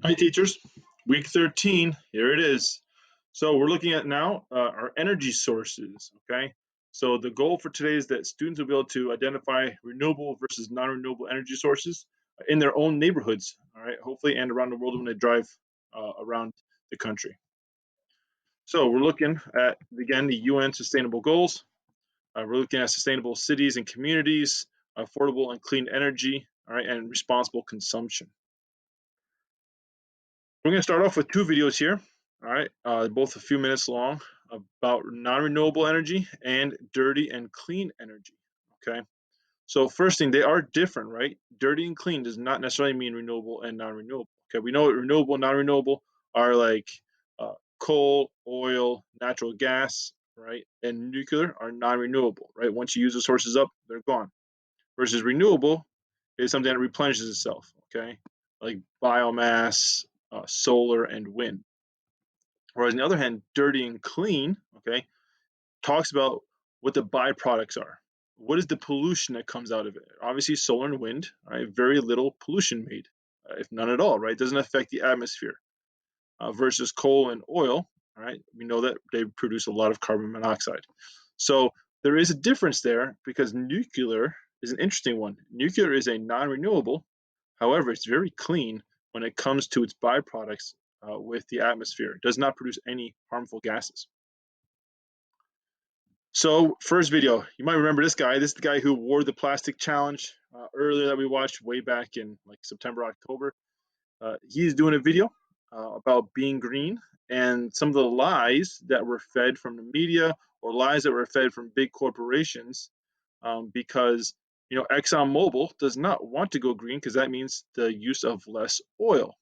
Hi, teachers. Week 13, here it is. So we're looking at now our energy sources, okay? So the goal for today is that students will be able to identify renewable versus non-renewable energy sources in their own neighborhoods, all right, hopefully, and around the world when they drive around the country. So we're looking at, again, the UN Sustainable Goals. We're looking at sustainable cities and communities, affordable and clean energy, all right, and responsible consumption. We're going to start off with two videos here, all right, both a few minutes long, about non-renewable energy and dirty and clean energy, okay? So first thing, they are different, right? Dirty and clean does not necessarily mean renewable and non-renewable, okay? We know what renewable and non-renewable are like coal, oil, natural gas, right? And nuclear are non-renewable, right? Once you use the sources up, they're gone. Versus renewable is something that replenishes itself, okay? Like biomass, solar, and wind. Whereas on the other hand, dirty and clean, okay, talks about what the byproducts are. What is the pollution that comes out of it? Obviously, solar and wind, right? Very little pollution made, if none at all, right? Doesn't affect the atmosphere. Versus coal and oil, right? We know that they produce a lot of carbon monoxide. So there is a difference there because nuclear is an interesting one. Nuclear is a non-renewable. However, it's very clean when it comes to its byproducts with the atmosphere. It does not produce any harmful gases. So first video, you might remember this guy. This is the guy who wore the plastic challenge earlier that we watched way back in like September, October. He's doing a video about being green and some of the lies that were fed from the media or lies that were fed from big corporations because ExxonMobil does not want to go green because that means the use of less oil.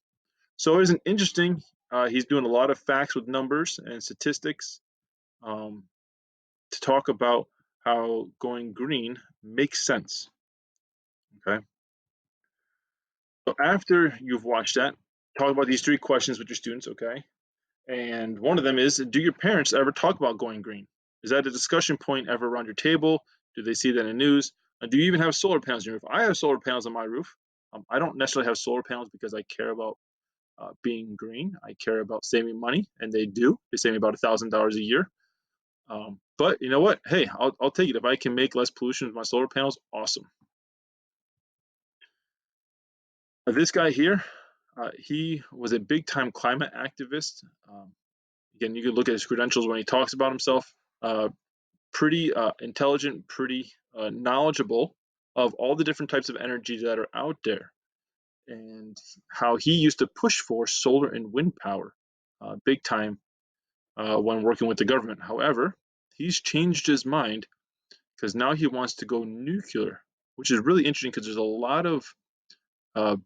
So it isn't interesting. He's doing a lot of facts with numbers and statistics to talk about how going green makes sense. Okay. So after you've watched that, talk about these three questions with your students. Okay. And one of them is, do your parents ever talk about going green? Is that a discussion point ever around your table? Do they see that in the news? Do you even have solar panels on your roof? I have solar panels on my roof. I don't necessarily have solar panels because I care about being green. I care about saving money, and they do. They save me about $1,000 a year. But you know what? Hey, I'll take it. If I can make less pollution with my solar panels, awesome. This guy here, he was a big time climate activist. Again, you can look at his credentials when he talks about himself. Pretty intelligent, pretty knowledgeable of all the different types of energy that are out there and how he used to push for solar and wind power big time when working with the government. However, he's changed his mind because now he wants to go nuclear, which is really interesting because there's a lot of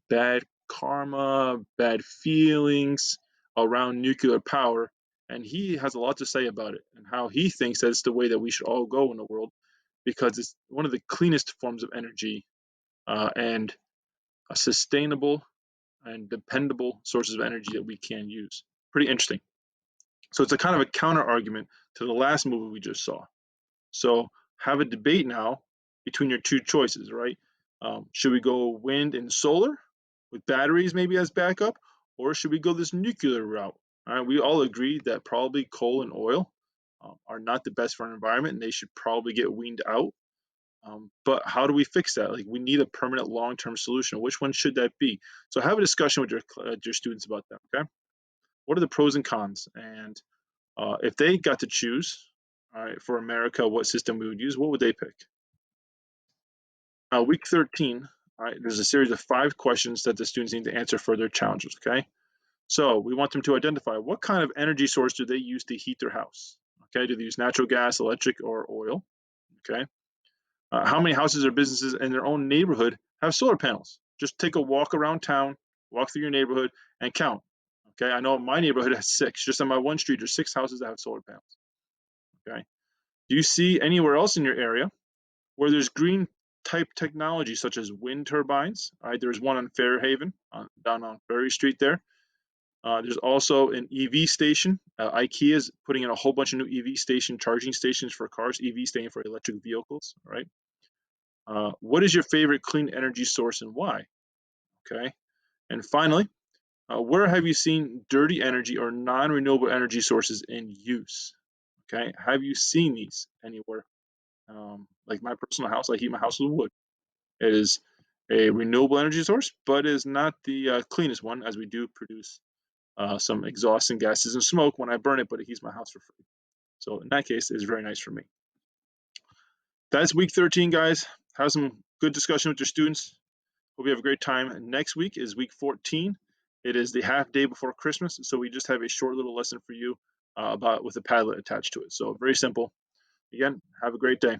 bad karma, bad feelings around nuclear power. And he has a lot to say about it and how he thinks that it's the way that we should all go in the world because it's one of the cleanest forms of energy and a sustainable and dependable sources of energy that we can use. Pretty interesting. So it's a kind of a counter argument to the last movie we just saw. So have a debate now between your two choices, right? Should we go wind and solar with batteries maybe as backup, or should we go this nuclear route? All right, we all agree that probably coal and oil are not the best for our environment, and they should probably get weaned out. But how do we fix that? Like, we need a permanent, long-term solution. Which one should that be? So have a discussion with your students about that. Okay, what are the pros and cons? And if they got to choose, all right, for America, what system we would use, what would they pick? Week 13, all right, there's a series of 5 questions that the students need to answer for their challenges, okay? So we want them to identify what kind of energy source do they use to heat their house, okay? Do they use natural gas, electric, or oil, okay? How many houses or businesses in their own neighborhood have solar panels? Just take a walk around town, walk through your neighborhood, and count, okay? I know my neighborhood has 6. Just on my one street, there's 6 houses that have solar panels, okay? Do you see anywhere else in your area where there's green type technology such as wind turbines? All right, there's one on Fairhaven, down on Ferry Street there. There's also an EV station. IKEA is putting in a whole bunch of new EV station charging stations for cars. EV standing for electric vehicles, right? What is your favorite clean energy source and why? Okay, and finally, Where have you seen dirty energy or non-renewable energy sources in use? Okay, have you seen these anywhere? Like my personal house, I heat my house with wood. It is a renewable energy source, but is not the cleanest one, as we do produce some exhaust and gases and smoke when I burn it, but it heats my house for free. So in that case, it's very nice for me. That's week 13, guys. Have some good discussion with your students. Hope you have a great time. Next week is week 14. It is the half day before Christmas, so we just have a short little lesson for you about with a Padlet attached to it. So very simple. Again, have a great day.